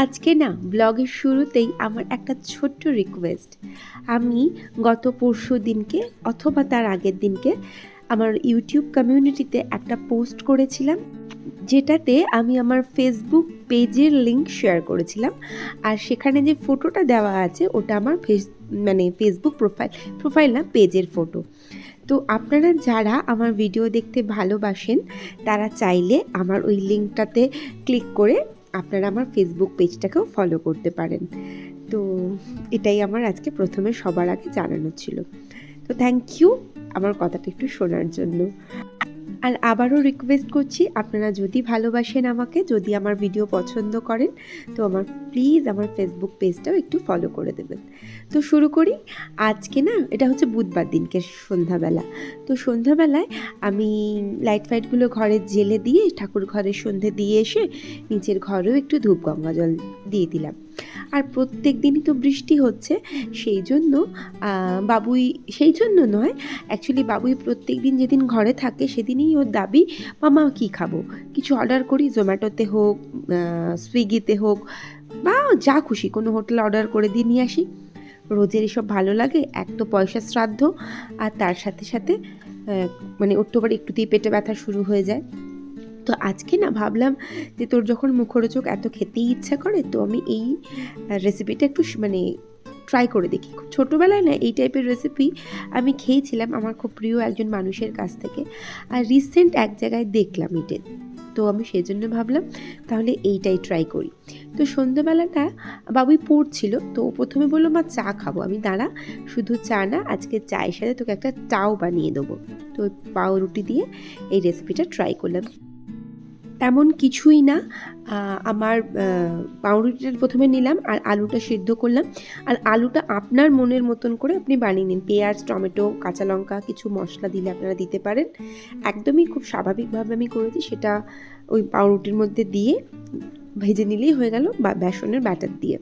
আজকে না ব্লগের শুরুতেই আমার একটা ছোট্ট রিকোয়েস্ট। আমি গত পরশু দিনকে অথবা তার আগের দিনকে আমার ইউটিউব কমিউনিটিতে একটা পোস্ট করেছিলাম, যেটাতে আমি আমার ফেসবুক পেজের লিংক শেয়ার করেছিলাম। আর সেখানে যে ফটোটা দেওয়া আছে ওটা আমার ফেসবুক প্রোফাইল না, পেজের ফটো। তো আপনারা যারা আমার ভিডিও দেখতে ভালোবাসেন তারা চাইলে আমার ওই লিঙ্কটাতে ক্লিক করে আপনারা আমার ফেসবুক পেজটাকেও ফলো করতে পারেন। তো এটাই আমার আজকে প্রথমে সবার আগে জানানো ছিল। তো থ্যাংক ইউ আমার কথাটা একটু শোনার জন্য। আর আবারও রিকোয়েস্ট করছি, আপনারা যদি ভালোবাসেন আমাকে, যদি আমার ভিডিও পছন্দ করেন, তো প্লিজ আমার ফেসবুক পেজটাও একটু ফলো করে দেবেন। তো শুরু করি। আজকে না এটা হচ্ছে বুধবার দিনকে সন্ধ্যাবেলা। তো সন্ধ্যাবেলায় আমি লাইট ফাইটগুলো ঘরে জেলে দিয়ে ঠাকুর ঘরে সন্ধে দিয়ে এসে নিচের ঘরেও একটু ধূপ গঙ্গা জল দিয়ে দিলাম। আর প্রত্যেক দিনই তো বৃষ্টি হচ্ছে, সেই জন্য অ্যাকচুয়ালি বাবুই প্রত্যেক দিন যেদিন ঘরে থাকে সেদিনই ওর দাবি, মামা কী খাবো, কিছু অর্ডার করি, জোম্যাটোতে হোক, সুইগিতে হোক, বা যা খুশি কোনো হোটেলে অর্ডার করে দিয়ে নিয়ে আসি। রোজের এসব ভালো লাগে, এক তো পয়সা শ্রাদ্ধ, আর তার সাথে সাথে ওর তো আবার একটুতেই পেটে ব্যথা শুরু হয়ে যায়। তো আজকে না ভাবলাম যে তোর যখন মুখরোচক এত খেতেই ইচ্ছা করে, তো আমি এই রেসিপিটা একটু ট্রাই করে দেখি। খুব ছোটোবেলায় না এই টাইপের রেসিপি আমি খেয়েছিলাম আমার খুব প্রিয় একজন মানুষের কাছ থেকে, আর রিসেন্ট এক জায়গায় দেখলাম এটা, তো আমি সেই জন্য ভাবলাম তাহলে এইটাই ট্রাই করি। তো সন্ধ্যাবেলাটা বাবুই পড়ছিল, তো প্রথমে বললো মা চা খাবো। আমি দাঁড়া, শুধু চা না, আজকে চায়ের সাথে তোকে একটা চাও বানিয়ে দেবো। তো পাউরুটি দিয়ে এই রেসিপিটা ট্রাই করলাম। তেমন কিছুই না, আমার পাউরুটিটা প্রথমে নিলাম আর আলুটা সিদ্ধ করলাম। আর আলুটা আপনার মনের মতন করে আপনি বানিয়ে নিন, পেঁয়াজ, টমেটো, কাঁচা লঙ্কা, কিছু মশলা দিলে আপনারা দিতে পারেন। একদমই খুব স্বাভাবিকভাবে আমি করেছি, সেটা ওই পাউরুটির মধ্যে দিয়ে ভেজে নিলেই হয়ে গেল, বা বেসনের ব্যাটার দিয়ে।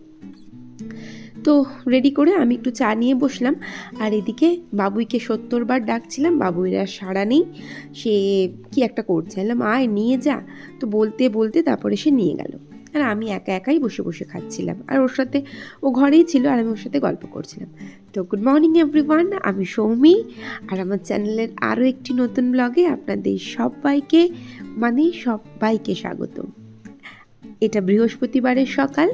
তো রেডি করে আমি একটু চা নিয়ে বসলাম, আর এদিকে বাবুইকে 70 বার ডাকছিলাম, বাবুইর আর সাড়া নেই, সে কি একটা করছে। বললাম আয় নিয়ে যা, তো বলতে বলতে তারপরে সে নিয়ে গেল। আর আমি একা একাই বসে বসে খাচ্ছিলাম, আর ওর সাথে ও ঘরেই ছিল আর আমি ওর সাথে গল্প করছিলাম। তো গুড মর্নিং এভরিওয়ান, আমি সৌমি, আর আমার চ্যানেলের আরও একটি নতুন ব্লগে আপনাদের সবাইকে স্বাগত। এটা বৃহস্পতিবারের সকাল,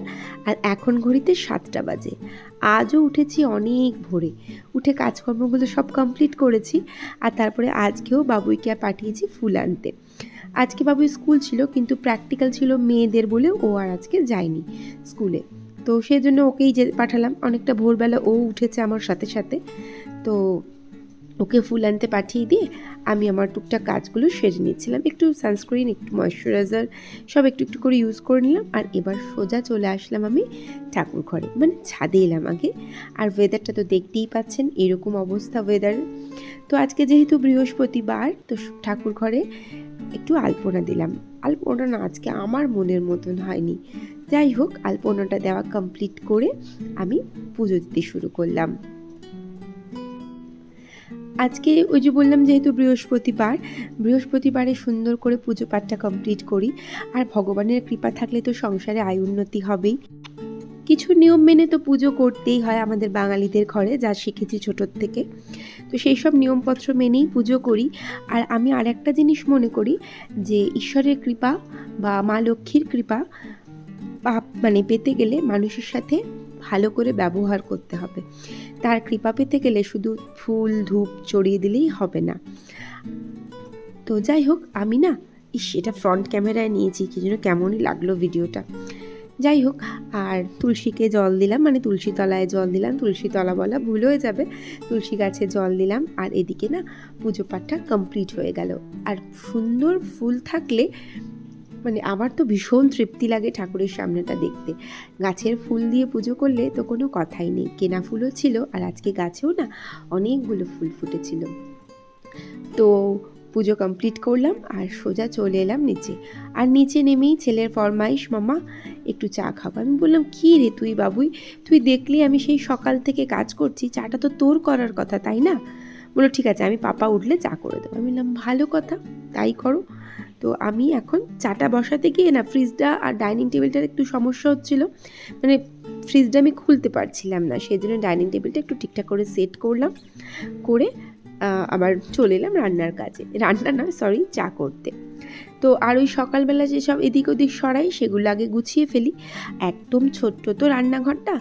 আর এখন ঘড়িতে 7টা বাজে। আজও উঠেছি অনেক ভোরে, উঠে কাজকর্মগুলো সব কমপ্লিট করেছি। আর তারপরে আজকেও বাবুইকে পাঠিয়েছি ফুল আনতে। আজকে বাবুই স্কুল ছিল, কিন্তু প্র্যাকটিক্যাল ছিল মেয়েদের বলে ও আর আজকে যায়নি স্কুলে। তো সেই জন্য ওকেই পাঠালাম। অনেকটা ভোরবেলা ও উঠেছে আমার সাথে সাথে, তো ওকে ফুল আনতে পাঠিয়ে দিয়ে আমি আমার টুকটাক কাজগুলো সেরে নিচ্ছিলাম। একটু সানস্ক্রিন, একটু ময়শ্চারাইজার সব একটু একটু করে ইউজ করে নিলাম। আর এবার সোজা চলে আসলাম আমি ঠাকুর ঘরে, ছাদে এলাম আগে। আর ওয়েদারটা তো দেখতেই পাচ্ছেন, এরকম অবস্থা ওয়েদার। তো আজকে যেহেতু বৃহস্পতিবার, তো ঠাকুর ঘরে একটু আলপনা দিলাম। আলপনা না আজকে আমার মনের মতন হয়নি, যাই হোক আলপনাটা দেওয়া কমপ্লিট করে আমি পুজো দিতে শুরু করলাম। আজকে ওই যে বললাম, যেহেতু বৃহস্পতিবারে সুন্দর করে পুজো পাঠটা কমপ্লিট করি। আর ভগবানের কৃপা থাকলে তো সংসারে আয় উন্নতি হবেই। কিছু নিয়ম মেনে তো পুজো করতেই হয় আমাদের বাঙালিদের ঘরে, যা শিখেছি ছোটোর থেকে। তো সেই সব নিয়মপত্র মেনেই পুজো করি। আর আমি আর একটা জিনিস মনে করি, যে ঈশ্বরের কৃপা বা মা লক্ষ্মীর কৃপা পেতে গেলে মানুষের সাথে ভালো করে ব্যবহার করতে হবে। তার কৃপা পেতে গেলে শুধু ফুল ধূপ চড়িয়ে দিলেই হবে না। তো যাই হোক, আমি না এটা ফ্রন্ট ক্যামেরায় নিয়েছি, কি যেন কেমনই লাগলো ভিডিওটা। যাই হোক, আর তুলসীকে জল দিলাম, তুলসী তলায় জল দিলাম, তুলসী তলা বলা ভুল হয়ে যাবে, তুলসী গাছে জল দিলাম। আর এদিকে না পুজো পাঠটা কমপ্লিট হয়ে গেল। আর সুন্দর ফুল থাকলে আমার তো ভীষণ তৃপ্তি লাগে ঠাকুরের সামনেটা দেখতে। গাছের ফুল দিয়ে পুজো করলে তো কোনো কথাই নেই। কেনা ফুলও ছিল, আর আজকে গাছেও না অনেকগুলো ফুল ফুটেছিল। তো পুজো কমপ্লিট করলাম আর সোজা চলে এলাম নিচে। আর নিচে নেমেই ছেলের ফরমাইশ, মামা একটু চা খাবো। আমি বললাম কী রে বাবুই, তুই দেখলি আমি সেই সকাল থেকে কাজ করছি, চাটা তো তোর করার কথা তাই না? বললো ঠিক আছে, আমি পাপা উঠলে চা করে দেবো। আমি বললাম ভালো কথা, তাই করো। তো আমি এখন চাটা বসাতে গিয়ে না ফ্রিজটা আর ডাইনিং টেবিলটার একটু সমস্যা হচ্ছিলো, মানে ফ্রিজটা আমি খুলতে পারছিলাম না, সেই জন্য ডাইনিং টেবিলটা একটু ঠিকঠাক করে সেট করলাম, করে আবার চলে এলাম রান্নার কাজে, রান্না নয় সরি, চা করতে। তো আর ওই সকালবেলা যেসব এদিক ওদিক সরাই সেগুলো আগে গুছিয়ে ফেলি। একদম ছোট্ট তো রান্নাঘরটা,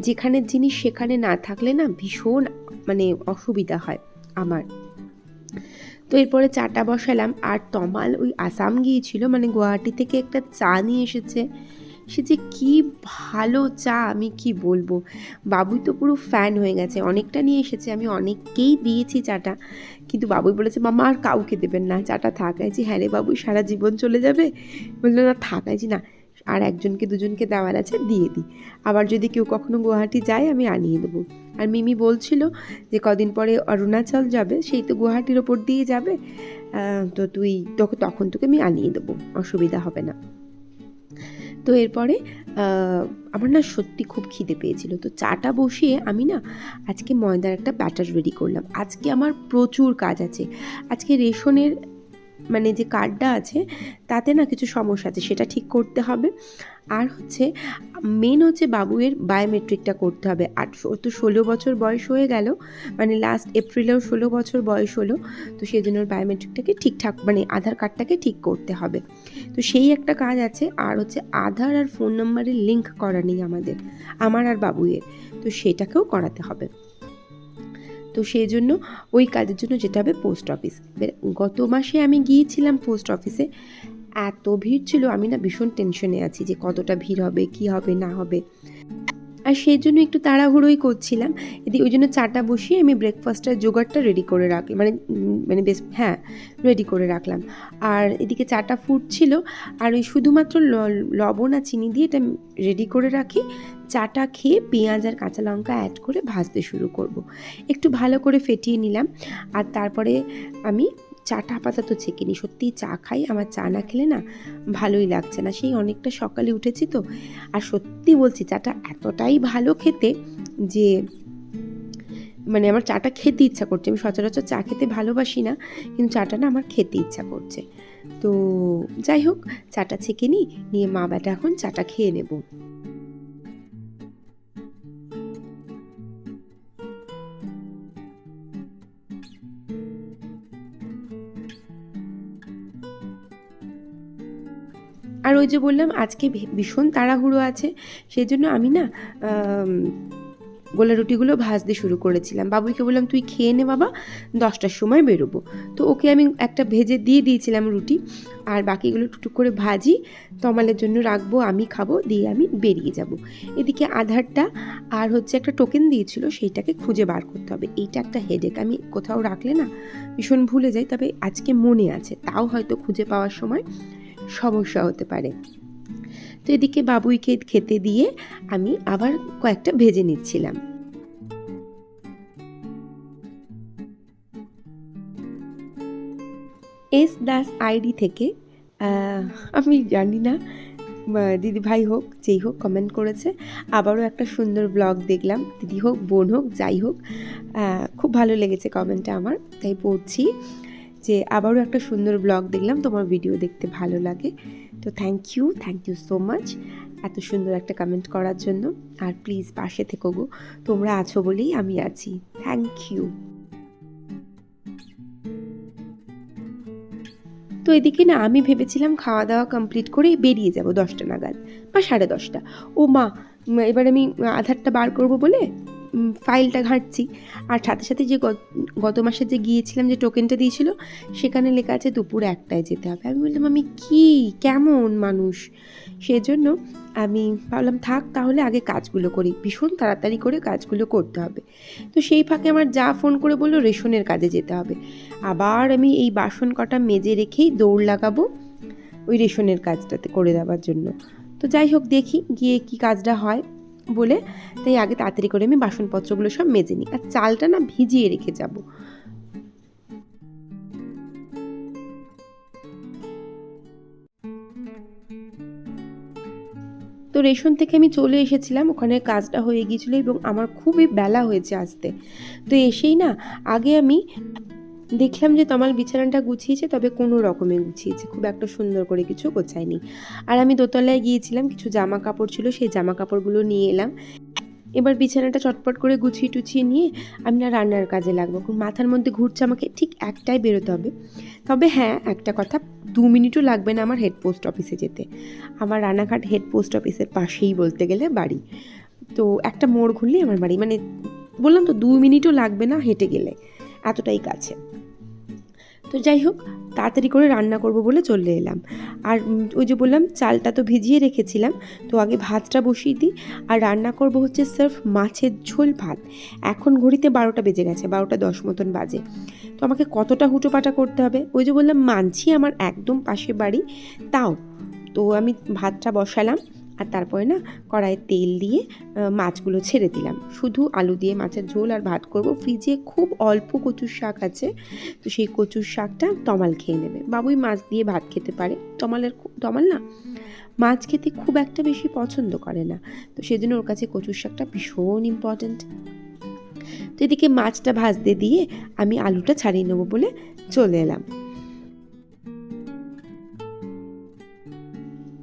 যেখানে জিনিস সেখানে না থাকলে না ভীষণ মানে অসুবিধা হয় আমার। তো এরপরে চাটা বসালাম, আর তমাল ওই আসাম গিয়েছিল, মানে গুয়াহাটি থেকে একটা চা নিয়ে এসেছে, সে যে কী ভালো চা আমি কি বলবো। বাবুই তো পুরো ফ্যান হয়ে গেছে, অনেকটা নিয়ে এসেছে, আমি অনেককেই দিয়েছি চাটা, কিন্তু বাবুই বলেছে মামা আর কাউকে দেবেন না, চাটা থাকাইছি। হ্যাঁ রে বাবুই, সারা জীবন চলে যাবে? বললো না থাকাইছি না, আর একজনকে দুজনকে দেওয়ার আছে দিয়ে দিই, আবার যদি কেউ কখনো গুয়াহাটি যায় আমি আনিয়ে দেবো। আর মিমি বলছিল যে কদিন পরে অরুণাচল যাবে, সেই তো গুয়াহাটির ওপর দিয়ে যাবে, তো তুই তখন তোকে আমি আনিয়ে দেবো, অসুবিধা হবে না। তো এরপরে আমার না সত্যি খুব খিদে পেয়েছিল, তো চাটা বসিয়ে আমি না আজকে ময়দার একটা ব্যাটার রেডি করলাম। আজকে আমার প্রচুর কাজ আছে, আজকে রেশনের মানে যে কার্ডটা আছে তাতে না কিছু সমস্যা আছে, সেটা ঠিক করতে হবে। আর হচ্ছে মেন হচ্ছে বাবুয়ের বায়োমেট্রিকটা করতে হবে। ও তো 16 বছর বয়স হয়ে গেল, মানে লাস্ট এপ্রিলেও 16 বছর বয়স হলো, তো সেই জন্য ওর বায়োমেট্রিকটাকে ঠিকঠাক মানে আধার কার্ডটাকে ঠিক করতে হবে, তো সেই একটা কাজ আছে। আর হচ্ছে আধার আর ফোন নাম্বারের লিঙ্ক করা নেই আমাদের, আমার আর বাবুয়ের, তো সেটাকেও করাতে হবে। তো সেই জন্য ওই কাজের জন্য যেতে হবে পোস্ট অফিস। গত মাসে আমি গিয়েছিলাম পোস্ট অফিসে, এত ভিড় ছিল, আমি না ভীষণ টেনশনে আছি যে কতটা ভিড় হবে, কি হবে না হবে, আর সেই জন্য একটু তাড়াহুড়োই করছিলাম। এদিকে ওই জন্য চাটা বসিয়ে আমি ব্রেকফাস্টের জোগাড়টা রেডি করে রাখলাম, মানে বেশ হ্যাঁ রেডি করে রাখলাম। আর এদিকে চাটা ফুটছিল, আর ওই শুধুমাত্র লবণ আর চিনি দিয়ে এটা রেডি করে রাখি। চাটা খেয়ে পেঁয়াজ আর কাঁচা লঙ্কা অ্যাড করে ভাজতে শুরু করব। একটু ভালো করে ফেটিয়ে নিলাম, আর তারপরে আমি চাটা আপাতত ছেঁকে নিই। সত্যিই চা খাই, আমার চা না খেলে না ভালোই লাগছে না, সেই অনেকটা সকালে উঠেছি তো। আর সত্যি বলছি চাটা এতটাই ভালো খেতে যে মানে আমার চাটা খেতে ইচ্ছা করছে। আমি সচরাচর চা খেতে ভালোবাসি না, কিন্তু চাটা না আমার খেতে ইচ্ছা করছে। তো যাই হোক, চাটা ছেঁকে নিয়ে মা বেটা এখন চাটা খেয়ে নেব। আর ওই যে বললাম আজকে ভীষণ তাড়াহুড়ো আছে, সেই জন্য আমি না গোলা রুটিগুলো ভাজতে শুরু করেছিলাম। বাবুইকে বললাম তুই খেয়ে নে বাবা, 10টার সময় বেরোবো। তো ওকে আমি একটা ভেজে দিয়ে দিয়েছিলাম রুটি, আর বাকিগুলো টুকটুক করে ভাজি তমালের জন্য রাখবো, আমি খাবো, দিয়ে আমি বেরিয়ে যাব। এদিকে আধারটা আর হচ্ছে একটা টোকেন দিয়েছিল, সেইটাকে খুঁজে বার করতে হবে। এইটা একটা হেডেক, আমি কোথাও রাখলে না ভীষণ ভুলে যাই, তবে আজকে মনে আছে, তাও হয়তো খুঁজে পাওয়ার সময় সমস্যা হতে পারে। তো এদিকে বাবুইকে খেতে দিয়ে আমি আবার কয়েকটা ভেজে নিচ্ছিলাম। এস দাস আইডি থেকে আমি জানি না দিদি ভাই হোক যেই হোক কমেন্ট করেছে, আবারও একটা সুন্দর ব্লগ দেখলাম, দিদি হোক বোন হোক যাই হোক, খুব ভালো লেগেছে কমেন্টটা আমার, তাই পড়ছি যে আবারও একটা সুন্দর ব্লগ দেখলাম, তোমার ভিডিও দেখতে ভালো লাগে। তো থ্যাংক ইউ সো মাচ এত সুন্দর একটা কমেন্ট করার জন্য। আর প্লিজ পাশে থেকো গো, তোমরা আছো বলেই আমি আছি, থ্যাংক ইউ। তো এদিকে না আমি ভেবেছিলাম খাওয়া দাওয়া কমপ্লিট করে বেরিয়ে যাব 10টা নাগাদ বা 10:30। ও মা, এবার আমি আধারটা বার করব বলে ফাইলটা ঘাঁটছি, আর সাথে সাথে যে গত মাসে যে গিয়েছিলাম যে টোকেনটা দিয়েছিল সেখানে লেখা আছে দুপুর 1টায় যেতে হবে। আমি বললাম আমি কি কেমন মানুষ, সেজন্য আমি ভাবলাম থাক তাহলে আগে কাজগুলো করি, ভীষণ তাড়াতাড়ি করে কাজগুলো করতে হবে। তো সেই ফাঁকে আমার যা ফোন করে বললো রেশনের কাজে যেতে হবে, আবার আমি এই বাসন কটা মেজে রেখেই দৌড় লাগাবো ওই রেশনের কাজটাতে করে দেওয়ার জন্য। তো যাই হোক দেখি গিয়ে কি কাজটা হয় বলে, তাই আগে তাড়াতাড়ি করে আমি বাসনপত্রগুলো সব মেজে নিই, আর চালটা না ভিজিয়ে রেখে যাব। তো রেশন থেকে আমি চলে এসেছিলাম, ওখানে কাজটা হয়ে গিয়েছিলো এবং আমার খুবই বেলা হয়েছে আসতে। তো এসেই না আগে আমি দেখলাম যে তমাল বিছানাটা গুছিয়েছে, তবে কোনো রকমে গুছিয়েছে, খুব একটা সুন্দর করে কিছু গোছায়নি। আর আমি দোতলায় গিয়েছিলাম, কিছু জামা কাপড় ছিল, সেই জামা কাপড়গুলো নিয়ে এলাম। এবার বিছানাটা চটপট করে গুছিয়ে টুছিয়ে নিয়ে আমি না রান্নার কাজে লাগবো। মাথার মধ্যে ঘুরছে আমাকে ঠিক একটাই বেরোতে হবে। তবে হ্যাঁ, একটা কথা, 2 মিনিটও লাগবে না আমার হেড পোস্ট অফিসে যেতে। আমার রানাঘাট হেড পোস্ট অফিসের পাশেই বলতে গেলে বাড়ি। তো একটা মোড় ঘুরলেই আমার বাড়ি, মানে বললাম তো 2 মিনিটও লাগবে না হেঁটে গেলে, এতটাই কাছে। তো যাই হোক, তাড়াতাড়ি করে রান্না করব বলে চলে এলাম। আর ওই যে বললাম চালটা তো ভিজিয়ে রেখেছিলাম, তো আগে ভাতটা বসিয়ে দিই। আর রান্না করব হচ্ছে সার্ফ মাছের ঝোল ভাত। এখন ঘড়িতে 12টা বেজে গেছে, 12টা 10 মতন বাজে। তো আমাকে কতটা হুটোপাটা করতে হবে, ওই যে বললাম মানছি আমার একদম পাশে বাড়ি, তাও। তো আমি ভাতটা বসালাম, আর তারপরে না কড়াইয়ে তেল দিয়ে মাছগুলো ছেড়ে দিলাম। শুধু আলু দিয়ে মাছের ঝোল আর ভাত করব। ফ্রিজে খুব অল্প কচুর শাক আছে, তো সেই কচুর শাকটা তমাল খেয়ে নেবে। বাবুই মাছ দিয়ে ভাত খেতে পারে, তমাল না মাছ খেতে খুব একটা বেশি পছন্দ করে না, তো সেজন্য ওর কাছে কচুর শাকটা ভীষণ ইম্পর্ট্যান্ট। তো এদিকে মাছটা ভাজতে দিয়ে আমি আলুটা ছাড়িয়ে নেবো বলে চলে এলাম।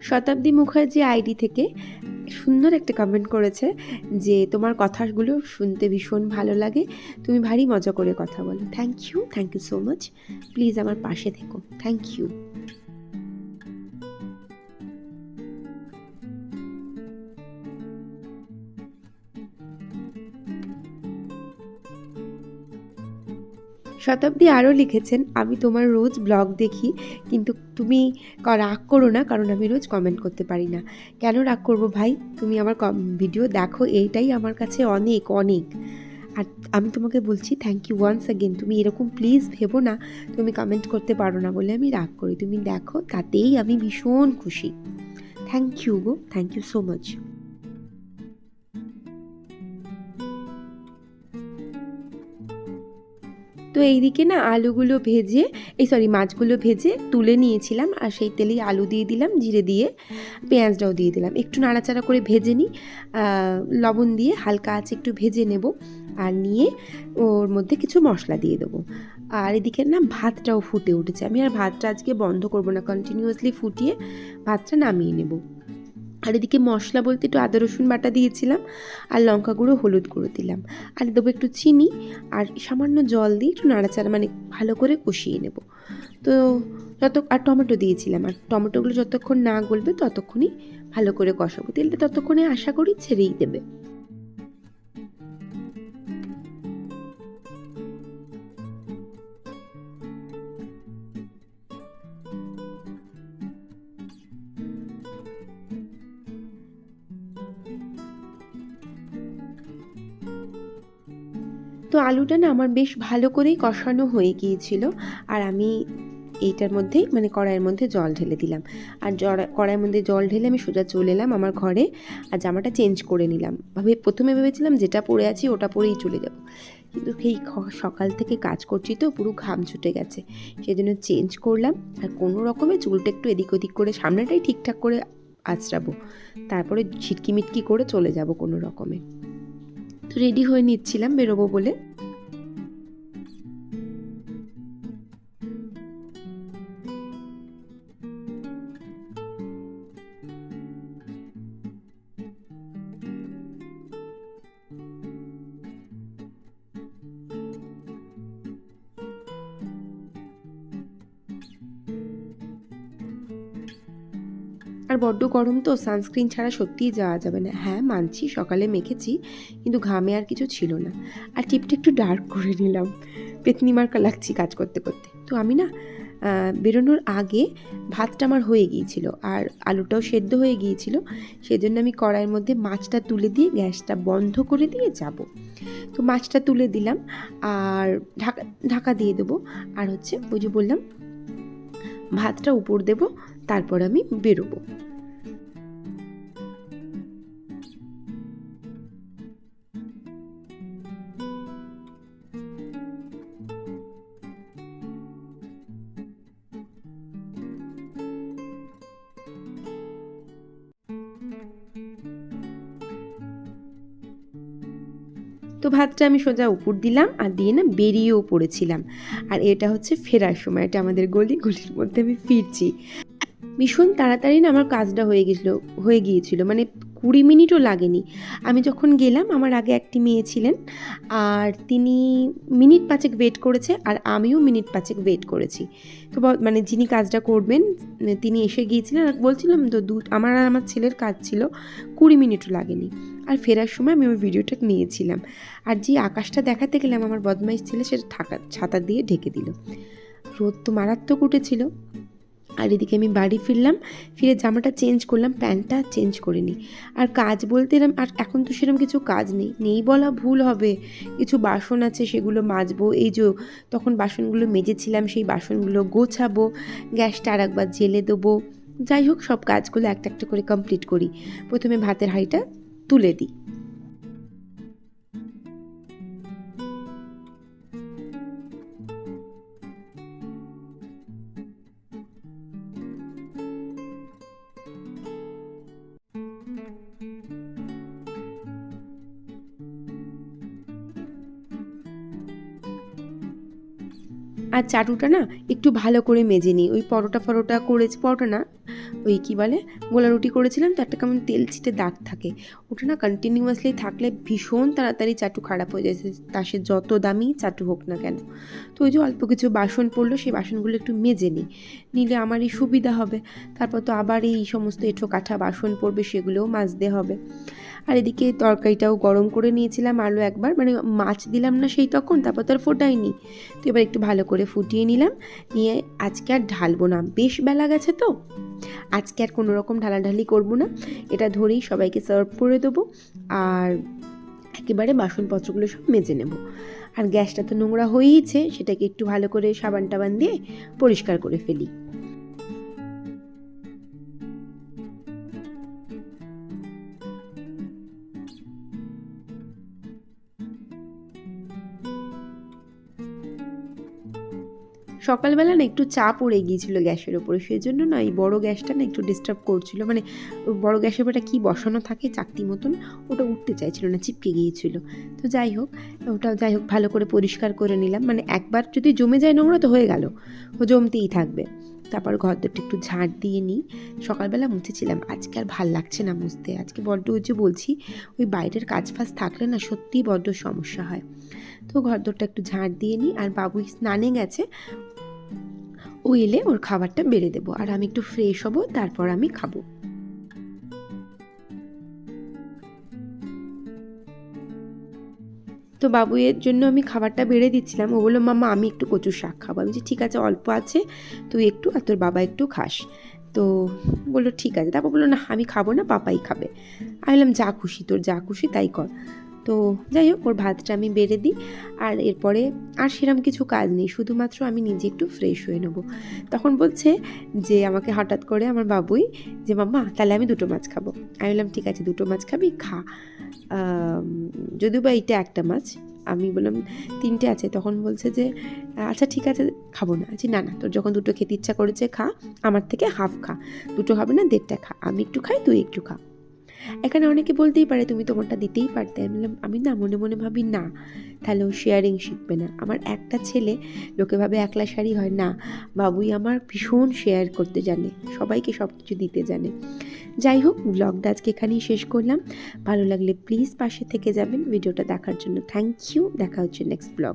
শতাব্দী মুখার্জি আইডি থেকে সুন্দর একটা কমেন্ট করেছে যে তোমার কথাগুলো শুনতে ভীষণ ভালো লাগে, তুমি ভারী মজা করে কথা বলো। Thank you so much. Please আমার পাশে থেকো, থ্যাংক ইউ। শতাব্দী আরও লিখেছেন, আমি তোমার রোজ ব্লগ দেখি, কিন্তু তুমি রাগ করো না, কারণ আমি রোজ কমেন্ট করতে পারি না। কেন রাগ করবো ভাই, তুমি আমার ভিডিও দেখো, এইটাই আমার কাছে অনেক অনেক। আর আমি তোমাকে বলছি থ্যাংক ইউ ওয়ান্স অ্যাগেন। তুমি এরকম প্লিজ ভেবো না তুমি কমেন্ট করতে পারো না বলে আমি রাগ করি। তুমি দেখো, তাতেই আমি ভীষণ খুশি। থ্যাংক ইউ গো, থ্যাংক ইউ সো মাচ। তো এইদিকে না আলুগুলো ভেজে, মাছগুলো ভেজে তুলে নিয়েছিলাম, আর সেই তেলেই আলু দিয়ে দিলাম, জিরে দিয়ে পেঁয়াজটাও দিয়ে দিলাম, একটু নাড়াচাড়া করে ভেজে নিই, লবণ দিয়ে হালকা আছে একটু ভেজে নেব। আর নিয়ে ওর মধ্যে কিছু মশলা দিয়ে দেবো। আর এদিকে না ভাতটাও ফুটে উঠেছে, আমি আর ভাতটা আজকে বন্ধ করব না, কন্টিনিউয়াসলি ফুটিয়ে ভাতটা নামিয়ে নেব। আর এদিকে মশলা বলতে একটু আদা রসুন বাটা দিয়েছিলাম, আর লঙ্কা গুঁড়ো হলুদ গুঁড়ো দিলাম, আর দেবো একটু চিনি, আর সামান্য জল দিয়ে একটু নাড়াচাড়া মানে ভালো করে কষিয়ে নেব। তো আর টমেটো দিয়েছিলাম, আর টমেটোগুলো যতক্ষণ না গলবে ততক্ষণই ভালো করে কষাবো। তেলটা ততক্ষণে আশা করি ছেড়েই দেবে। তো আলুটা না আমার বেশ ভালো করেই কষানো হয়ে গিয়েছিল, আর আমি এইটার মধ্যেই মানে কড়াইয়ের মধ্যে জল ঢেলে দিলাম। আর কড়াইয়ের মধ্যে জল ঢেলে আমি সোজা চলে এলাম আমার ঘরে, আর জামাটা চেঞ্জ করে নিলাম। প্রথমে ভেবেছিলাম যেটা পরে আছি ওটা পরেই চলে যাব, কিন্তু সেই সকাল থেকে কাজ করছি তো পুরো ঘাম ছুটে গেছে, সেই জন্য চেঞ্জ করলাম। আর কোনো রকমে চুলটা একটু এদিক ওদিক করে সামনেটাই ঠিকঠাক করে আঁচড়াবো, তারপরে ঝিটকি মিটকি করে চলে যাব কোনো রকমে। তো রেডি হয়ে নিচ্ছিলাম বেরোবো বলে। আর বড্ড গরম তো, সানস্ক্রিন ছাড়া সত্যিই যাওয়া যাবে না। হ্যাঁ মানছি সকালে মেখেছি, কিন্তু ঘামে আর কিছু ছিল না। আর টিপটা একটু ডার্ক করে নিলাম, পেতনি মার্কা লাগছি কাজ করতে করতে। তো আমি না বেরোনোর আগে ভাতটা আমার হয়ে গিয়েছিল, আর আলুটাও সেদ্ধ হয়ে গিয়েছিল, সেজন্য আমি কড়াইয়ের মধ্যে মাছটা তুলে দিয়ে গ্যাসটা বন্ধ করে দিয়ে যাব। তো মাছটা তুলে দিলাম, আর ঢাকা ঢাকা দিয়ে দেবো। আর হচ্ছে ওই যে বললাম ভাতটা উপর দেব, তারপর আমি বেরোবো। তো তো ভাতটা আমি সোজা উপর দিলাম আর দিয়ে না বেরিয়েও পড়েছিলাম। আর এটা হচ্ছে ফেরার সময়, এটা আমাদের গলির মধ্যে আমি ফিরছি। ভীষণ তাড়াতাড়ি না আমার কাজটা হয়ে গিয়েছিল, মানে 20 মিনিটও লাগেনি। আমি যখন গেলাম আমার আগে একটি মেয়ে ছিলেন, আর তিনি মিনিট 5 ওয়েট করেছে আর আমিও মিনিট 5 ওয়েট করেছি। তো মানে যিনি কাজটা করবেন তিনি এসে গিয়েছিলেন, আর বলছিলাম তো আমার আর আমার ছেলের কাজ ছিল, 20 মিনিটও লাগেনি। আর ফেরার সময় আমি ওই ভিডিওটা নিয়েছিলাম। আর যে আকাশটা দেখাতে গেলাম আমার বদমাইশ ছেলে সেটা ছাতা দিয়ে ঢেকে দিল। রোদ তো মারাত্মক উঠেছিল। আর এদিকে আমি বাড়ি ফিরে জামাটা চেঞ্জ করলাম, প্যান্টটা চেঞ্জ করে নিই। আর কাজ বলতে এরম আর এখন তো সেরকম কিছু কাজ নেই বলা ভুল হবে। কিছু বাসন আছে সেগুলো মাজবো, এই যে তখন বাসনগুলো মেজেছিলাম সেই বাসনগুলো গোছাবো, গ্যাসটা আর একবার জ্বেলে দেবো। যাই হোক, সব কাজগুলো একটা একটা করে কমপ্লিট করি। প্রথমে ভাতের হাঁড়িটা তুলে দিই। আর চাটুটা না একটু ভালো করে মেজে নিই। ওই পরোটা করেছি, পরোটা না, ওই কী বলে, গোলা রুটি করেছিলাম তো একটা কেমন তেল ছিটে দাগ থাকে, ওটা না কন্টিনিউয়াসলি থাকলে ভীষণ তাড়াতাড়ি চাটু খারাপ হয়ে যায়, তা সে যত দামি চাটু হোক না কেন। তো ওই যে অল্প কিছু বাসন পড়লো, সেই বাসনগুলো একটু মেজে নিলে আমারই সুবিধা হবে। তারপর তো আবার এই সমস্ত এঁঠো কাঠা বাসন পড়বে, সেগুলোও মাজতে হবে। আর এদিকে তরকারিটাও গরম করে নিয়েছিলাম আরও একবার, মানে মাছ দিলাম না সেই তখন, তারপর তো আর ফোটাইনি। তো এবার একটু ভালো করে ফুটিয়ে নিলাম, নিয়ে আজকে আর ঢালবো না, বেশ বেলা গেছে তো আজকে আর কোনো রকম ঢালাঢালি করবো না। এটা ধরেই সবাইকে সার্ভ করে দেবো, আর একেবারে বাসনপত্রগুলো সব মেজে নেব। আর গ্যাসটা তো নোংরা হয়েইছে, সেটাকে একটু ভালো করে সাবান টাবান দিয়ে পরিষ্কার করে ফেলি। সকালবেলা না একটু চাপ পড়ে গিয়েছিলো গ্যাসের ওপরে, সেই জন্য না এই বড়ো গ্যাসটা না একটু ডিস্টার্ব করছিল, মানে বড়ো গ্যাসের ওপরটা কী বসানো থাকে চাকতি মতন, ওটা উঠতে চাইছিল না, চিপকে গিয়েছিল। তো যাই হোক ভালো করে পরিষ্কার করে নিলাম, মানে একবার যদি জমে যায় নোংরা তো হয়ে গেল, ও জমতেই থাকবে। তারপর ঘরদোরটা একটু ঝাঁট দিয়ে নিই। সকালবেলা মুছেছিলাম, আজকে আর ভাল লাগছে না মুছতে, আজকে বড্ড ওই যে বলছি ওই বাইরের কাজ ফাজ থাকলে না সত্যিই বড্ড সমস্যা হয়। তো ঘরদোরটা একটু ঝাঁট দিয়ে নিই। আর বাবুই স্নানে গেছে, ও এলে ওর খাবারটা বেড়ে দেবো, আর আমি একটু ফ্রেশ হব, তারপর আমি খাবো। তো বাবুইয়ের জন্য আমি খাবারটা বেড়ে দিচ্ছিলাম। ও বললো মাম্মা আমি একটু কচুর শাক খাবো। আমি বলছি ঠিক আছে, অল্প আছে, তুই একটু আর তোর বাবা একটু খাস। তো বললো ঠিক আছে। তারপর বললো না আমি খাবো না, পাপাই খাবে। আমি বললাম যা খুশি, তোর যা খুশি তাই কর। তো যাই হোক, ওর ভাতটা আমি বেড়ে দিই। আর এরপরে আর সেরকম কিছু কাজ নেই, শুধুমাত্র আমি নিজে একটু ফ্রেশ হয়ে নেবো। তখন বলছে যে আমাকে হঠাৎ করে আমার বাবুই যে মাম্মা তাহলে আমি 2টো মাছ খাবো। আমি বললাম ঠিক আছে, 2টো মাছ খাবি খা, যদিও বা এইটা একটা মাছ। আমি বললাম 3টে আছে। তখন বলছে যে আচ্ছা ঠিক আছে খাবো না। আচ্ছা না তোর যখন 2টো খেতে ইচ্ছা করেছে খা, আমার থেকে হাফ খা, 2টো খাবে না 1.5টা খা, আমি একটু খাই তুই একটু খা। এখানে অনেকে বলতেই পারে তুমি তোমারটা দিতেই পারতে। আমি বললাম আমি না মনে মনে ভাবি না, তাহলে ও শেয়ারিং শিখবে না। আমার একটা ছেলে, লোকে ভাবে একলা শাড়ি হয় না, বাবুই আমার ভীষণ শেয়ার করতে জানে, সবাইকে সব কিছু দিতে জানে। যাই হোক, ব্লগটা আজকে এখানেই শেষ করলাম। ভালো লাগলে প্লিজ পাশে থেকে যাবেন। ভিডিওটা দেখার জন্য থ্যাংক ইউ। দেখা হচ্ছে নেক্সট ব্লগ।